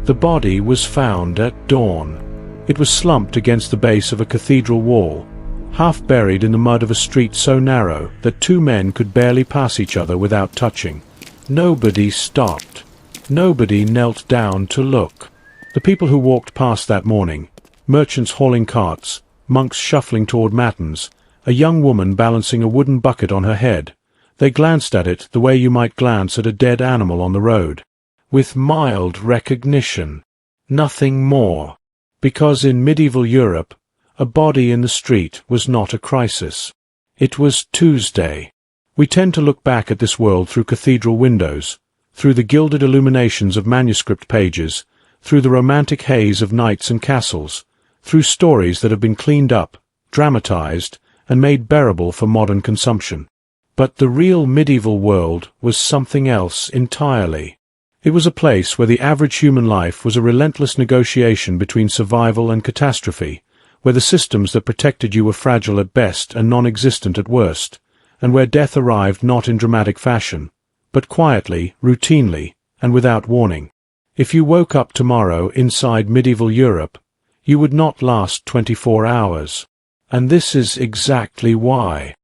The body was found at dawn. It was slumped against the base of a cathedral wall, half buried in the mud of a street so narrow that two men could barely pass each other without touching. Nobody stopped. Nobody knelt down to look. The people who walked past that morning, merchants hauling carts, monks shuffling toward matins, a young woman balancing a wooden bucket on her head, they glanced at it the way you might glance at a dead animal on the road, with mild recognition. Nothing more. Because in medieval Europe, a body in the street was not a crisis. It was Tuesday. We tend to look back at this world through cathedral windows, through the gilded illuminations of manuscript pages, through the romantic haze of knights and castles, through stories that have been cleaned up, dramatized, and made bearable for modern consumption. But the real medieval world was something else entirely. It was a place where the average human life was a relentless negotiation between survival and catastrophe, where the systems that protected you were fragile at best and non-existent at worst, and where death arrived not in dramatic fashion, but quietly, routinely, and without warning. If you woke up tomorrow inside medieval Europe, you would not last 24 hours. And this is exactly why.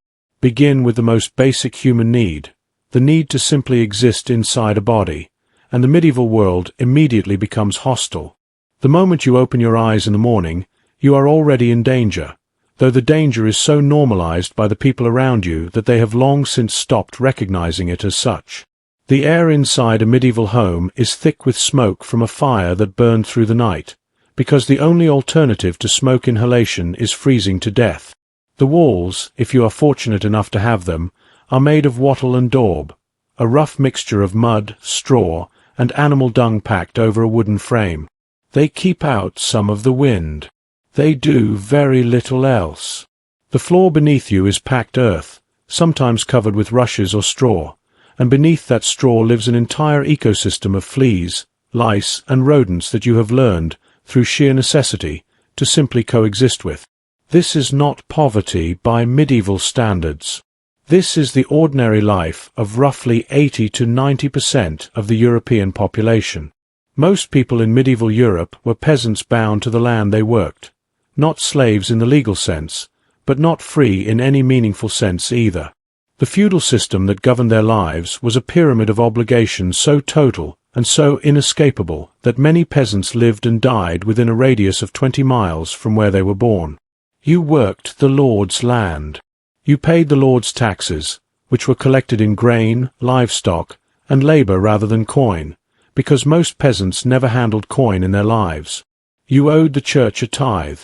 Begin with the most basic human need, the need to simply exist inside a body, and the medieval world immediately becomes hostile. The moment you open your eyes in the morning, you are already in danger, though the danger is so normalized by the people around you that they have long since stopped recognizing it as such. The air inside a medieval home is thick with smoke from a fire that burned through the night, because the only alternative to smoke inhalation is freezing to death. The walls, if you are fortunate enough to have them, are made of wattle and daub, a rough mixture of mud, straw, and animal dung packed over a wooden frame. They keep out some of the wind. They do very little else. The floor beneath you is packed earth, sometimes covered with rushes or straw, and beneath that straw lives an entire ecosystem of fleas, lice, and rodents that you have learned, through sheer necessity, to simply coexist with. This is not poverty by medieval standards. This is the ordinary life of roughly 80 to 90% of the European population. Most people in medieval Europe were peasants bound to the land they worked. Not slaves in the legal sense, but not free in any meaningful sense either. The feudal system that governed their lives was a pyramid of obligations so total and so inescapable that many peasants lived and died within a radius of 20 miles from where they were born. You worked the Lord's land. You paid the Lord's taxes, which were collected in grain, livestock, and labor rather than coin, because most peasants never handled coin in their lives. You owed the church a tithe,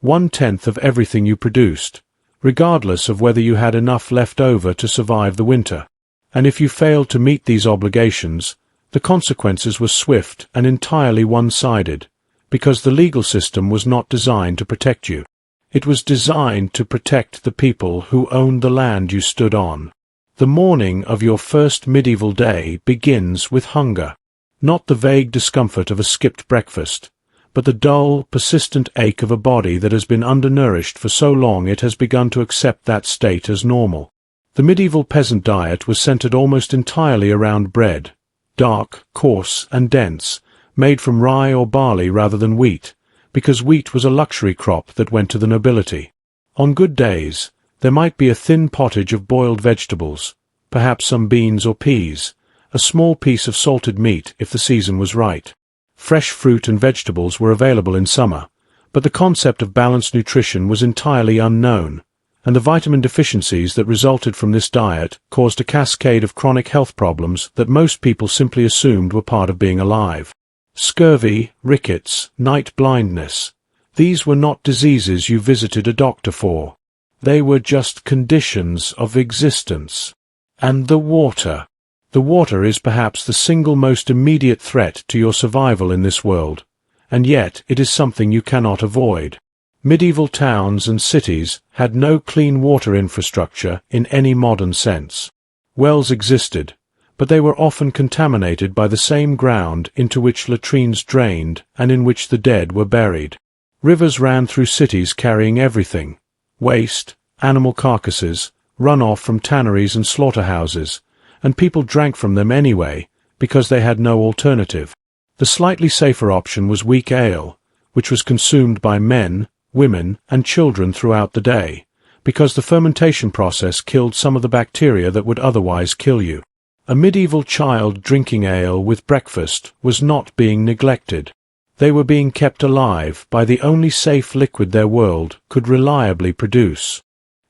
1/10 of everything you produced, regardless of whether you had enough left over to survive the winter. And if you failed to meet these obligations, the consequences were swift and entirely one-sided, because the legal system was not designed to protect you. It was designed to protect the people who owned the land you stood on. The morning of your first medieval day begins with hunger, not the vague discomfort of a skipped breakfast, but the dull, persistent ache of a body that has been undernourished for so long it has begun to accept that state as normal. The medieval peasant diet was centered almost entirely around bread, dark, coarse, and dense, made from rye or barley rather than wheat, because wheat was a luxury crop that went to the nobility. On good days, there might be a thin pottage of boiled vegetables, perhaps some beans or peas, a small piece of salted meat if the season was right. Fresh fruit and vegetables were available in summer, but the concept of balanced nutrition was entirely unknown, and the vitamin deficiencies that resulted from this diet caused a cascade of chronic health problems that most people simply assumed were part of being alive. Scurvy, rickets, night blindness. These were not diseases you visited a doctor for. They were just conditions of existence. And the water. The water is perhaps the single most immediate threat to your survival in this world, and yet it is something you cannot avoid. Medieval towns and cities had no clean water infrastructure in any modern sense. Wells existed, but they were often contaminated by the same ground into which latrines drained and in which the dead were buried. Rivers ran through cities carrying everything: waste, animal carcasses, runoff from tanneries and slaughterhouses, and people drank from them anyway, because they had no alternative. The slightly safer option was weak ale, which was consumed by men, women, and children throughout the day, because the fermentation process killed some of the bacteria that would otherwise kill you. A medieval child drinking ale with breakfast was not being neglected. They were being kept alive by the only safe liquid their world could reliably produce.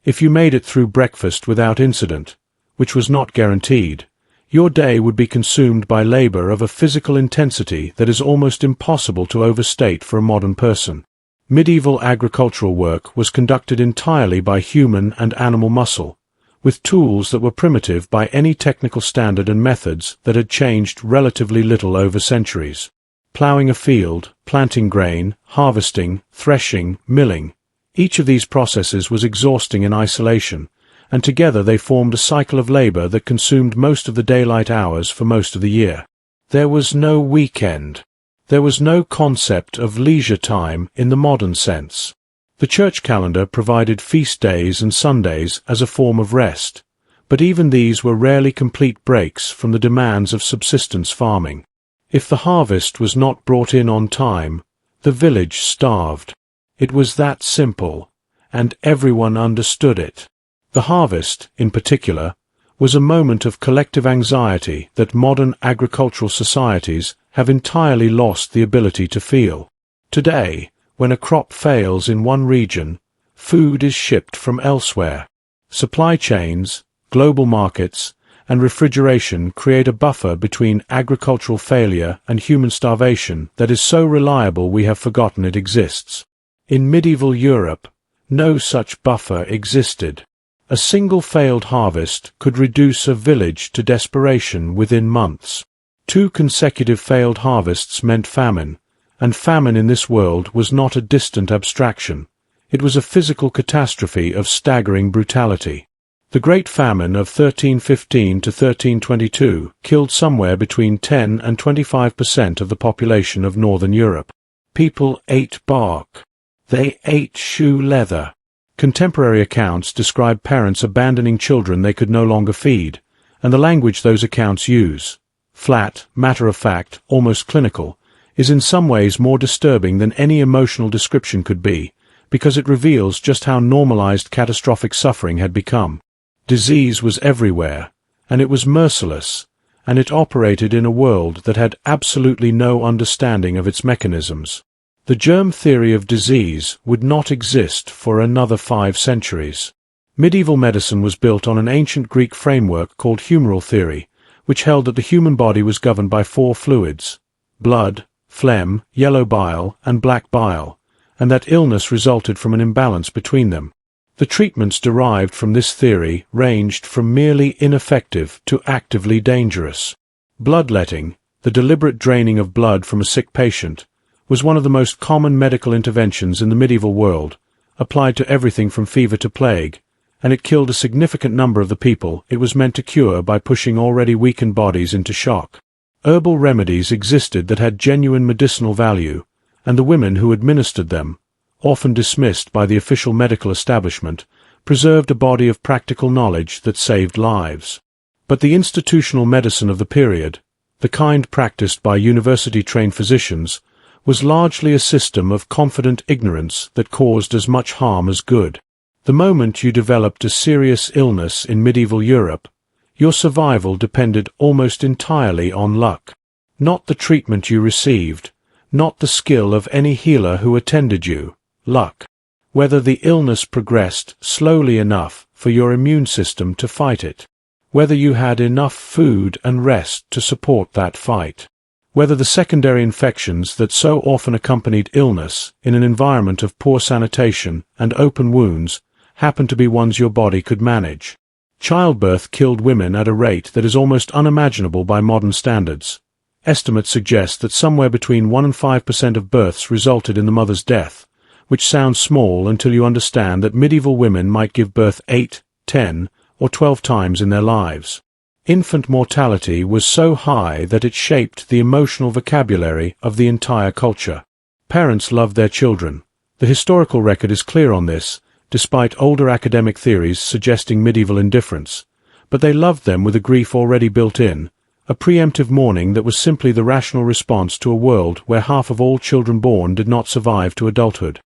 If you made it through breakfast without incident, which was not guaranteed, your day would be consumed by labor of a physical intensity that is almost impossible to overstate for a modern person. Medieval agricultural work was conducted entirely by human and animal muscle, with tools that were primitive by any technical standard and methods that had changed relatively little over centuries. Plowing a field, planting grain, harvesting, threshing, milling, each of these processes was exhausting in isolation, and together they formed a cycle of labor that consumed most of the daylight hours for most of the year. There was no weekend. There was no concept of leisure time in the modern sense. The church calendar provided feast days and Sundays as a form of rest, but even these were rarely complete breaks from the demands of subsistence farming. If the harvest was not brought in on time, the village starved. It was that simple, and everyone understood it. The harvest, in particular, was a moment of collective anxiety that modern agricultural societies have entirely lost the ability to feel. Today, when a crop fails in one region, food is shipped from elsewhere. Supply chains, global markets, and refrigeration create a buffer between agricultural failure and human starvation that is so reliable we have forgotten it exists. In medieval Europe, no such buffer existed. A single failed harvest could reduce a village to desperation within months. 2 consecutive failed harvests meant famine, and famine in this world was not a distant abstraction. It was a physical catastrophe of staggering brutality. The Great Famine of 1315 to 1322 killed somewhere between 10 and 25% of the population of Northern Europe. People ate bark. They ate shoe leather. Contemporary accounts describe parents abandoning children they could no longer feed, and the language those accounts use, flat, matter-of-fact, almost clinical, is in some ways more disturbing than any emotional description could be, because it reveals just how normalized catastrophic suffering had become. Disease was everywhere, and it was merciless, and it operated in a world that had absolutely no understanding of its mechanisms. The germ theory of disease would not exist for another 5 centuries. Medieval medicine was built on an ancient Greek framework called humoral theory, which held that the human body was governed by 4 fluids: blood, phlegm, yellow bile, and black bile, and that illness resulted from an imbalance between them. The treatments derived from this theory ranged from merely ineffective to actively dangerous. Bloodletting, the deliberate draining of blood from a sick patient, was one of the most common medical interventions in the medieval world, applied to everything from fever to plague, and it killed a significant number of the people it was meant to cure by pushing already weakened bodies into shock. Herbal remedies existed that had genuine medicinal value, and the women who administered them, often dismissed by the official medical establishment, preserved a body of practical knowledge that saved lives. But the institutional medicine of the period, the kind practiced by university-trained physicians, was largely a system of confident ignorance that caused as much harm as good. The moment you developed a serious illness in medieval Europe, your survival depended almost entirely on luck. Not the treatment you received, not the skill of any healer who attended you, luck. Whether the illness progressed slowly enough for your immune system to fight it. Whether you had enough food and rest to support that fight. Whether the secondary infections that so often accompanied illness in an environment of poor sanitation and open wounds happened to be ones your body could manage. Childbirth killed women at a rate that is almost unimaginable by modern standards. Estimates suggest that somewhere between 1 and 5% of births resulted in the mother's death, which sounds small until you understand that medieval women might give birth 8, 10, or 12 times in their lives. Infant mortality was so high that it shaped the emotional vocabulary of the entire culture. Parents loved their children. The historical record is clear on this, despite older academic theories suggesting medieval indifference. But they loved them with a grief already built in, a preemptive mourning that was simply the rational response to a world where half of all children born did not survive to adulthood.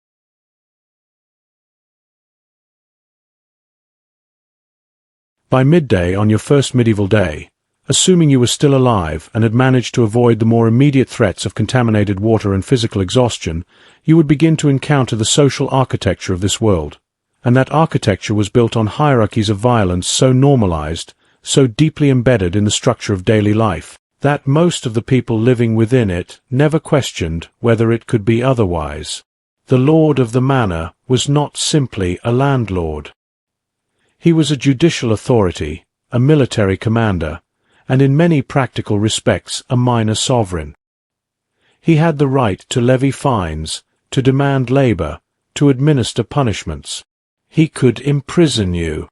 By midday on your first medieval day, assuming you were still alive and had managed to avoid the more immediate threats of contaminated water and physical exhaustion, you would begin to encounter the social architecture of this world. And that architecture was built on hierarchies of violence so normalized, so deeply embedded in the structure of daily life, that most of the people living within it never questioned whether it could be otherwise. The lord of the manor was not simply a landlord. He was a judicial authority, a military commander, and in many practical respects a minor sovereign. He had the right to levy fines, to demand labor, to administer punishments. He could imprison you.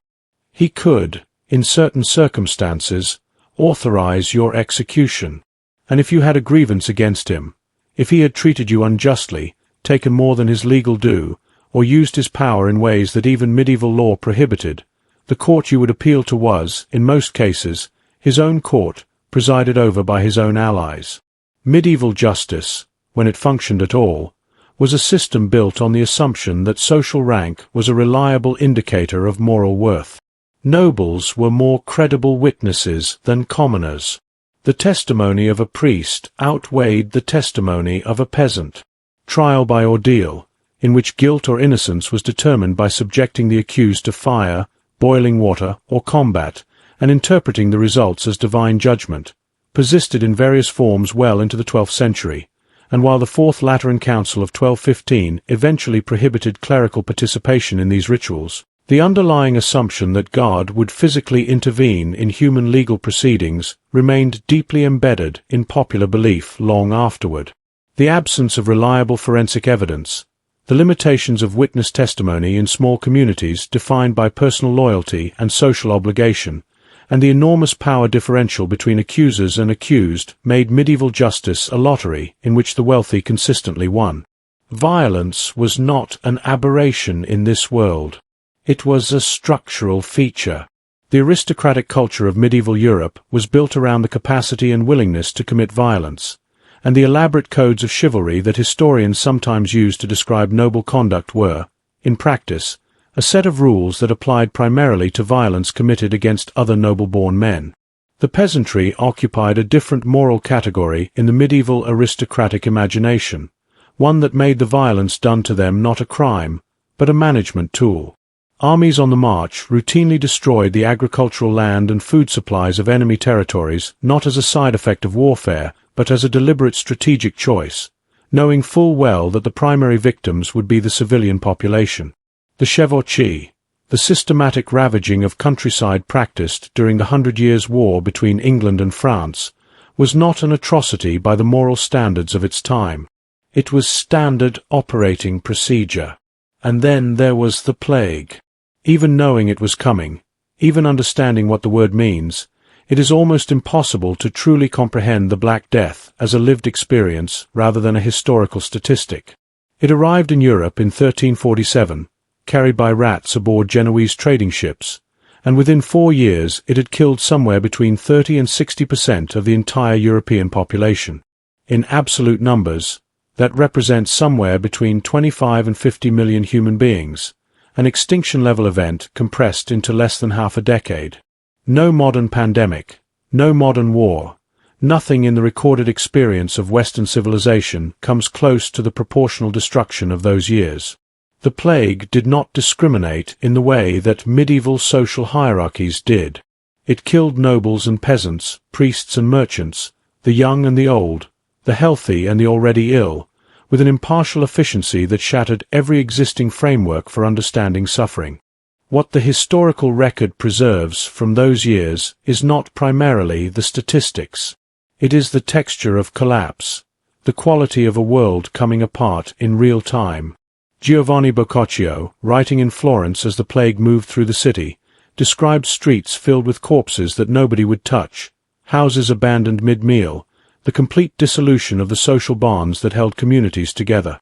He could, in certain circumstances, authorize your execution. And if you had a grievance against him, if he had treated you unjustly, taken more than his legal due, or used his power in ways that even medieval law prohibited, the court you would appeal to was, in most cases, his own court, presided over by his own allies. Medieval justice, when it functioned at all, was a system built on the assumption that social rank was a reliable indicator of moral worth. Nobles were more credible witnesses than commoners. The testimony of a priest outweighed the testimony of a peasant. Trial by ordeal, in which guilt or innocence was determined by subjecting the accused to fire, boiling water, or combat, and interpreting the results as divine judgment, persisted in various forms well into the 12th century, and while the Fourth Lateran Council of 1215 eventually prohibited clerical participation in these rituals, the underlying assumption that God would physically intervene in human legal proceedings remained deeply embedded in popular belief long afterward. The absence of reliable forensic evidence, the limitations of witness testimony in small communities defined by personal loyalty and social obligation, and the enormous power differential between accusers and accused made medieval justice a lottery in which the wealthy consistently won. Violence was not an aberration in this world. It was a structural feature. The aristocratic culture of medieval Europe was built around the capacity and willingness to commit violence, and the elaborate codes of chivalry that historians sometimes use to describe noble conduct were, in practice, a set of rules that applied primarily to violence committed against other noble-born men. The peasantry occupied a different moral category in the medieval aristocratic imagination, one that made the violence done to them not a crime, but a management tool. Armies on the march routinely destroyed the agricultural land and food supplies of enemy territories not as a side effect of warfare, but as a deliberate strategic choice, knowing full well that the primary victims would be the civilian population. The chevauchée, the systematic ravaging of countryside practiced during the 100 Years' War between England and France, was not an atrocity by the moral standards of its time. It was standard operating procedure. And then there was the plague. Even knowing it was coming, even understanding what the word means, it is almost impossible to truly comprehend the Black Death as a lived experience rather than a historical statistic. It arrived in Europe in 1347, carried by rats aboard Genoese trading ships, and within 4 years it had killed somewhere between 30 and 60% of the entire European population. In absolute numbers, that represents somewhere between 25 and 50 million human beings, an extinction-level event compressed into less than half a decade. No modern pandemic, no modern war, nothing in the recorded experience of Western civilization comes close to the proportional destruction of those years. The plague did not discriminate in the way that medieval social hierarchies did. It killed nobles and peasants, priests and merchants, the young and the old, the healthy and the already ill, with an impartial efficiency that shattered every existing framework for understanding suffering. What the historical record preserves from those years is not primarily the statistics. It is the texture of collapse, the quality of a world coming apart in real time. Giovanni Boccaccio, writing in Florence as the plague moved through the city, described streets filled with corpses that nobody would touch, houses abandoned mid-meal, the complete dissolution of the social bonds that held communities together.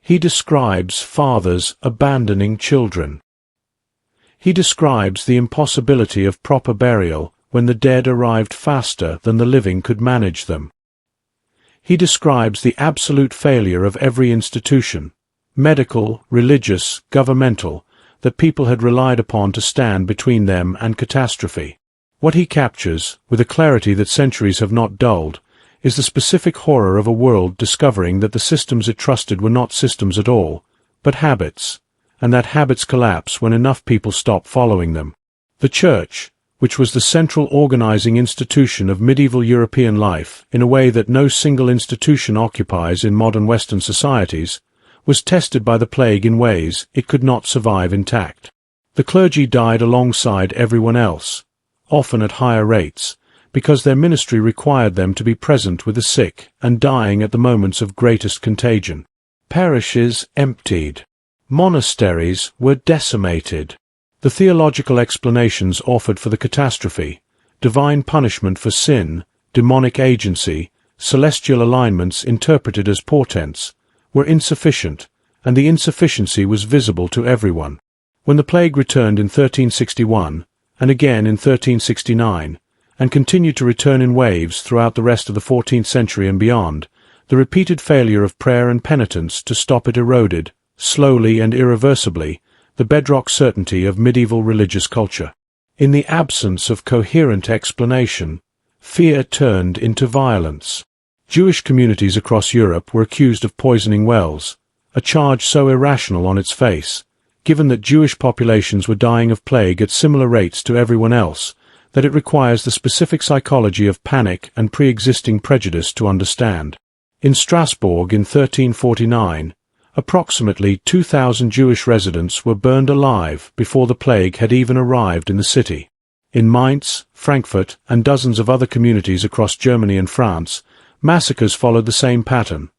He describes fathers abandoning children. He describes the impossibility of proper burial when the dead arrived faster than the living could manage them. He describes the absolute failure of every institution, medical, religious, governmental, that people had relied upon to stand between them and catastrophe. What he captures, with a clarity that centuries have not dulled, is the specific horror of a world discovering that the systems it trusted were not systems at all, but habits, and that habits collapse when enough people stop following them. The Church, which was the central organizing institution of medieval European life in a way that no single institution occupies in modern Western societies, was tested by the plague in ways it could not survive intact. The clergy died alongside everyone else, often at higher rates, because their ministry required them to be present with the sick and dying at the moments of greatest contagion. Parishes emptied. Monasteries were decimated. The theological explanations offered for the catastrophe, divine punishment for sin, demonic agency, celestial alignments interpreted as portents, were insufficient, and the insufficiency was visible to everyone. When the plague returned in 1361, and again in 1369, and continued to return in waves throughout the rest of the 14th century and beyond, the repeated failure of prayer and penitence to stop it eroded, slowly and irreversibly, the bedrock certainty of medieval religious culture. In the absence of coherent explanation, fear turned into violence. Jewish communities across Europe were accused of poisoning wells, a charge so irrational on its face, given that Jewish populations were dying of plague at similar rates to everyone else, that it requires the specific psychology of panic and pre-existing prejudice to understand. In Strasbourg in 1349, approximately 2,000 Jewish residents were burned alive before the plague had even arrived in the city. In Mainz, Frankfurt, and dozens of other communities across Germany and France, massacres followed the same pattern: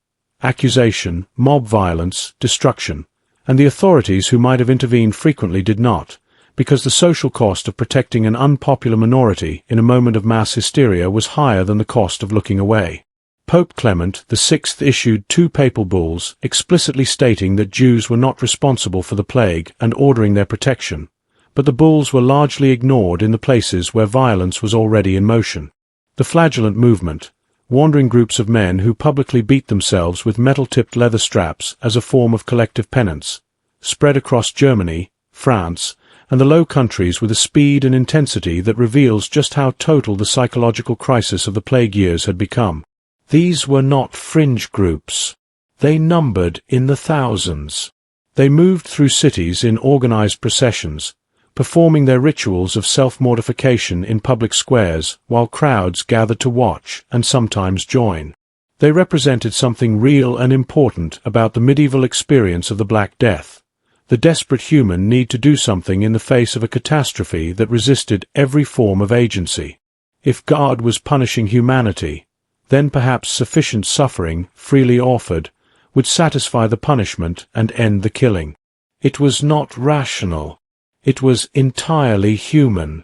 accusation, mob violence, destruction, and the authorities who might have intervened frequently did not, because the social cost of protecting an unpopular minority in a moment of mass hysteria was higher than the cost of looking away. Pope Clement VI issued 2 papal bulls explicitly stating that Jews were not responsible for the plague and ordering their protection, but the bulls were largely ignored in the places where violence was already in motion. The flagellant movement, wandering groups of men who publicly beat themselves with metal-tipped leather straps as a form of collective penance, spread across Germany, France, and the Low Countries with a speed and intensity that reveals just how total the psychological crisis of the plague years had become. These were not fringe groups. They numbered in the thousands. They moved through cities in organized processions, performing their rituals of self-mortification in public squares while crowds gathered to watch and sometimes join. They represented something real and important about the medieval experience of the Black Death, the desperate human need to do something in the face of a catastrophe that resisted every form of agency. If God was punishing humanity, then perhaps sufficient suffering, freely offered, would satisfy the punishment and end the killing. It was not rational. It was entirely human.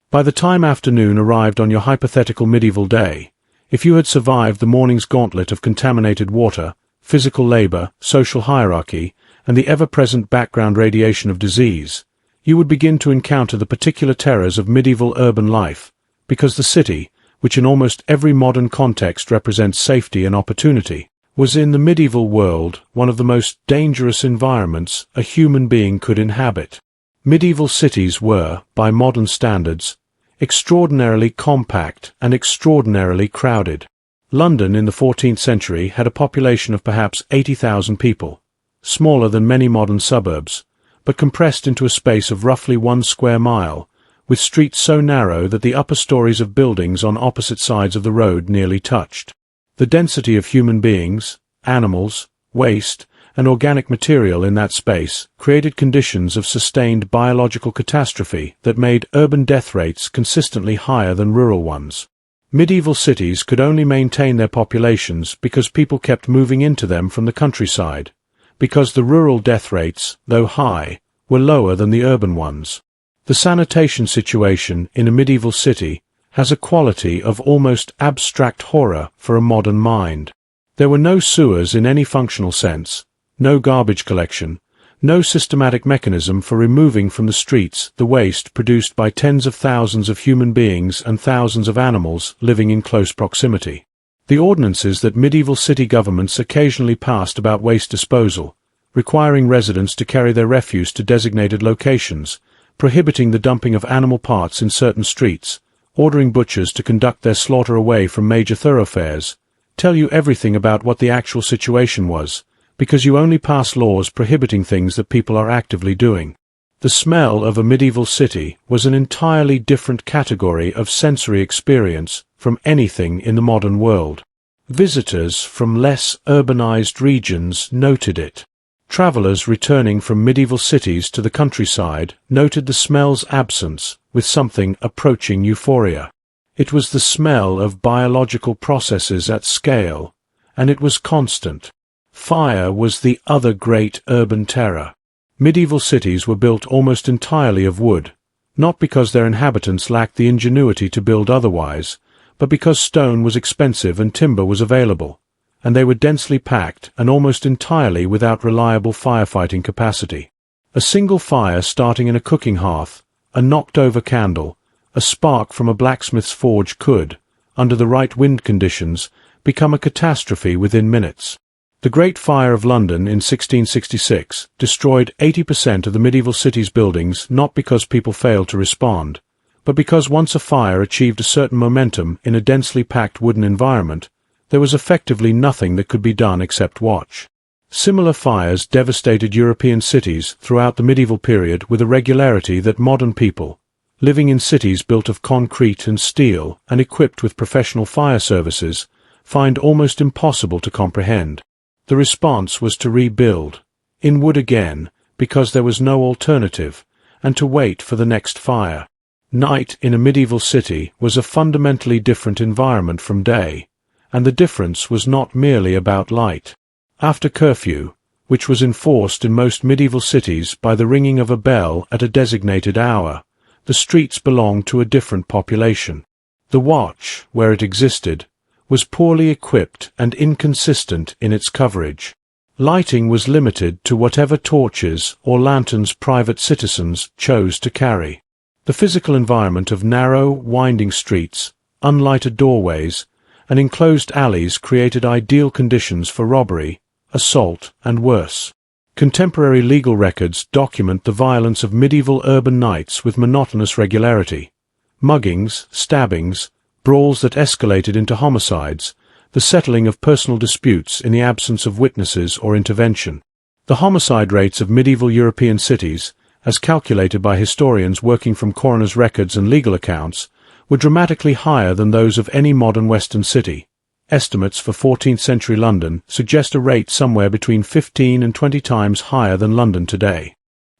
By the time afternoon arrived on your hypothetical medieval day, if you had survived the morning's gauntlet of contaminated water, physical labor, social hierarchy, and the ever-present background radiation of disease, you would begin to encounter the particular terrors of medieval urban life, because the city, which in almost every modern context represents safety and opportunity, was in the medieval world one of the most dangerous environments a human being could inhabit. Medieval cities were, by modern standards, extraordinarily compact and extraordinarily crowded. London in the 14th century had a population of perhaps 80,000 people, smaller than many modern suburbs, but compressed into a space of roughly 1 square mile, with streets so narrow that the upper stories of buildings on opposite sides of the road nearly touched. The density of human beings, animals, waste, and organic material in that space created conditions of sustained biological catastrophe that made urban death rates consistently higher than rural ones. Medieval cities could only maintain their populations because people kept moving into them from the countryside, because the rural death rates, though high, were lower than the urban ones. The sanitation situation in a medieval city has a quality of almost abstract horror for a modern mind. There were no sewers in any functional sense, no garbage collection, No systematic mechanism for removing from the streets the waste produced by tens of thousands of human beings and thousands of animals living in close proximity. The ordinances that medieval city governments occasionally passed about waste disposal, requiring residents to carry their refuse to designated locations, prohibiting the dumping of animal parts in certain streets, ordering butchers to conduct their slaughter away from major thoroughfares, tell you everything about what the actual situation was, because you only pass laws prohibiting things that people are actively doing. The smell of a medieval city was an entirely different category of sensory experience from anything in the modern world. Visitors from less urbanized regions noted it. Travelers returning from medieval cities to the countryside noted the smell's absence with something approaching euphoria. It was the smell of biological processes at scale, and it was constant. Fire was the other great urban terror. Medieval cities were built almost entirely of wood, not because their inhabitants lacked the ingenuity to build otherwise, but because stone was expensive and timber was available, and they were densely packed and almost entirely without reliable firefighting capacity. A single fire starting in a cooking hearth, a knocked-over candle, a spark from a blacksmith's forge could, under the right wind conditions, become a catastrophe within minutes. The Great Fire of London in 1666 destroyed 80% of the medieval city's buildings not because people failed to respond, but because once a fire achieved a certain momentum in a densely packed wooden environment, there was effectively nothing that could be done except watch. Similar fires devastated European cities throughout the medieval period with a regularity that modern people, living in cities built of concrete and steel and equipped with professional fire services, find almost impossible to comprehend. The response was to rebuild, in wood again, because there was no alternative, and to wait for the next fire. Night in a medieval city was a fundamentally different environment from day, and the difference was not merely about light. After curfew, which was enforced in most medieval cities by the ringing of a bell at a designated hour, the streets belonged to a different population. The watch, where it existed, was poorly equipped and inconsistent in its coverage. Lighting was limited to whatever torches or lanterns private citizens chose to carry. The physical environment of narrow, winding streets, unlighted doorways, and enclosed alleys created ideal conditions for robbery, assault, and worse. Contemporary legal records document the violence of medieval urban nights with monotonous regularity. Muggings, stabbings, brawls that escalated into homicides, the settling of personal disputes in the absence of witnesses or intervention. The homicide rates of medieval European cities, as calculated by historians working from coroners' records and legal accounts, were dramatically higher than those of any modern Western city. Estimates for 14th century London suggest a rate somewhere between 15 and 20 times higher than London today.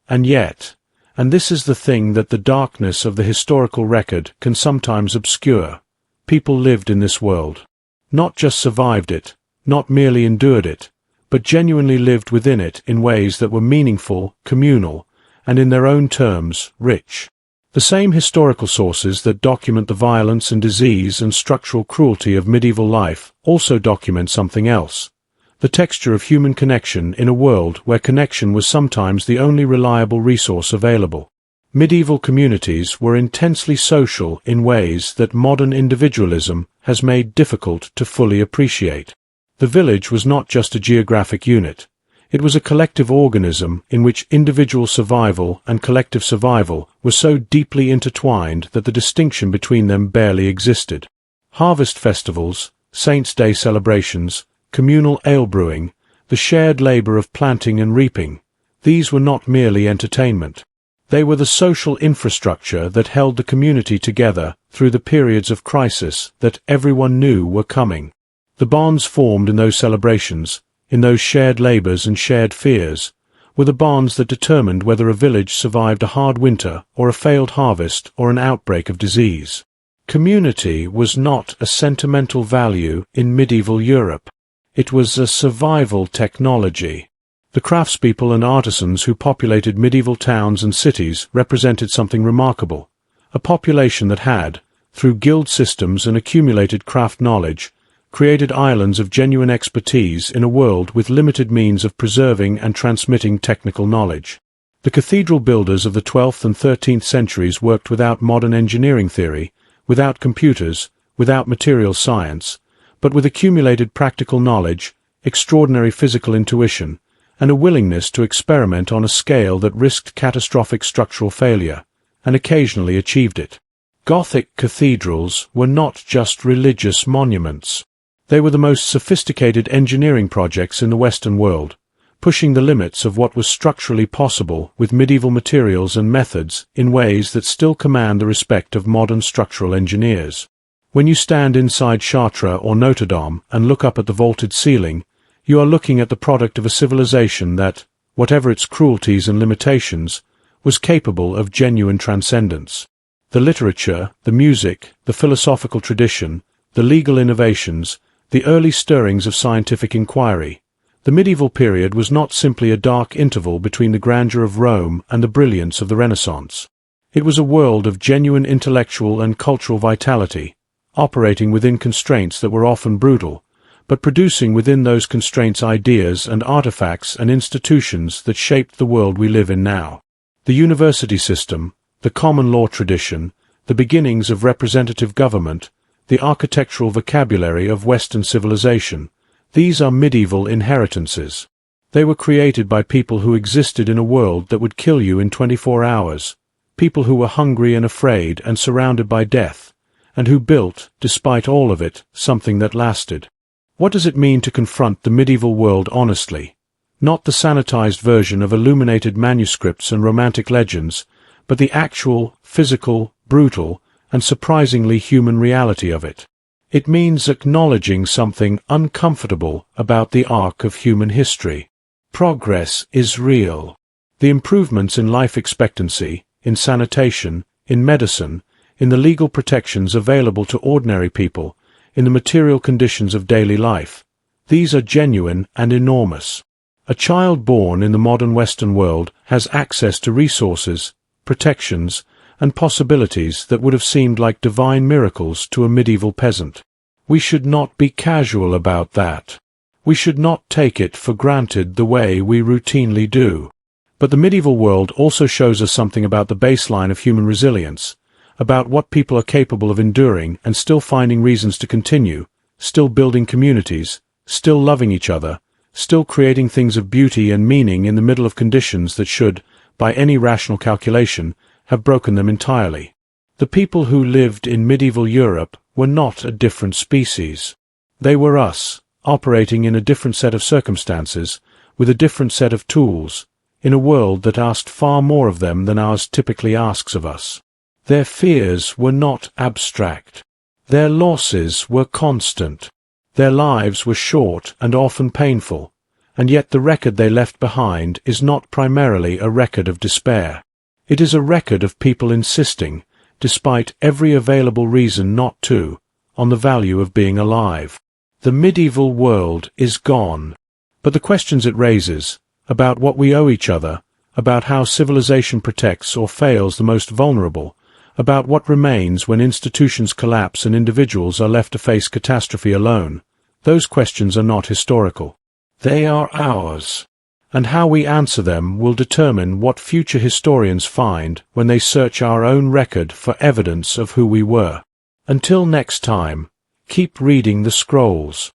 And yet, and this is the thing that the darkness of the historical record can sometimes obscure, people lived in this world. Not just survived it, not merely endured it, but genuinely lived within it in ways that were meaningful, communal, and in their own terms, rich. The same historical sources that document the violence and disease and structural cruelty of medieval life also document something else: the texture of human connection in a world where connection was sometimes the only reliable resource available. Medieval communities were intensely social in ways that modern individualism has made difficult to fully appreciate. The village was not just a geographic unit. It was a collective organism in which individual survival and collective survival were so deeply intertwined that the distinction between them barely existed. Harvest festivals, Saints' Day celebrations, communal ale brewing, the shared labor of planting and reaping, these were not merely entertainment. They were the social infrastructure that held the community together through the periods of crisis that everyone knew were coming. The bonds formed in those celebrations, in those shared labors and shared fears, were the bonds that determined whether a village survived a hard winter or a failed harvest or an outbreak of disease. Community was not a sentimental value in medieval Europe. It was a survival technology. The craftspeople and artisans who populated medieval towns and cities represented something remarkable, a population that had, through guild systems and accumulated craft knowledge, created islands of genuine expertise in a world with limited means of preserving and transmitting technical knowledge. The cathedral builders of the 12th and 13th centuries worked without modern engineering theory, without computers, without material science, but with accumulated practical knowledge, extraordinary physical intuition, and a willingness to experiment on a scale that risked catastrophic structural failure, and occasionally achieved it. Gothic cathedrals were not just religious monuments. They were the most sophisticated engineering projects in the Western world, pushing the limits of what was structurally possible with medieval materials and methods in ways that still command the respect of modern structural engineers. When you stand inside Chartres or Notre Dame and look up at the vaulted ceiling, you are looking at the product of a civilization that, whatever its cruelties and limitations, was capable of genuine transcendence. The literature, the music, the philosophical tradition, the legal innovations, the early stirrings of scientific inquiry. The medieval period was not simply a dark interval between the grandeur of Rome and the brilliance of the Renaissance. It was a world of genuine intellectual and cultural vitality, operating within constraints that were often brutal, but producing within those constraints ideas and artifacts and institutions that shaped the world we live in now. The university system, the common law tradition, the beginnings of representative government, the architectural vocabulary of Western civilization, these are medieval inheritances. They were created by people who existed in a world that would kill you in 24 hours, people who were hungry and afraid and surrounded by death, and who built, despite all of it, something that lasted. What does it mean to confront the medieval world honestly? Not the sanitized version of illuminated manuscripts and romantic legends, but the actual, physical, brutal, and surprisingly human reality of it. It means acknowledging something uncomfortable about the arc of human history. Progress is real. The improvements in life expectancy, in sanitation, in medicine, in the legal protections available to ordinary people, in the material conditions of daily life, these are genuine and enormous. A child born in the modern Western world has access to resources, protections, and possibilities that would have seemed like divine miracles to a medieval peasant. We should not be casual about that. We should not take it for granted the way we routinely do. But the medieval world also shows us something about the baseline of human resilience, about what people are capable of enduring and still finding reasons to continue, still building communities, still loving each other, still creating things of beauty and meaning in the middle of conditions that should, by any rational calculation, have broken them entirely. The people who lived in medieval Europe were not a different species. They were us, operating in a different set of circumstances, with a different set of tools, in a world that asked far more of them than ours typically asks of us. Their fears were not abstract. Their losses were constant. Their lives were short and often painful, and yet the record they left behind is not primarily a record of despair. It is a record of people insisting, despite every available reason not to, on the value of being alive. The medieval world is gone, but the questions it raises, about what we owe each other, about how civilization protects or fails the most vulnerable, about what remains when institutions collapse and individuals are left to face catastrophe alone, those questions are not historical. They are ours, and how we answer them will determine what future historians find when they search our own record for evidence of who we were. Until next time, keep reading the scrolls.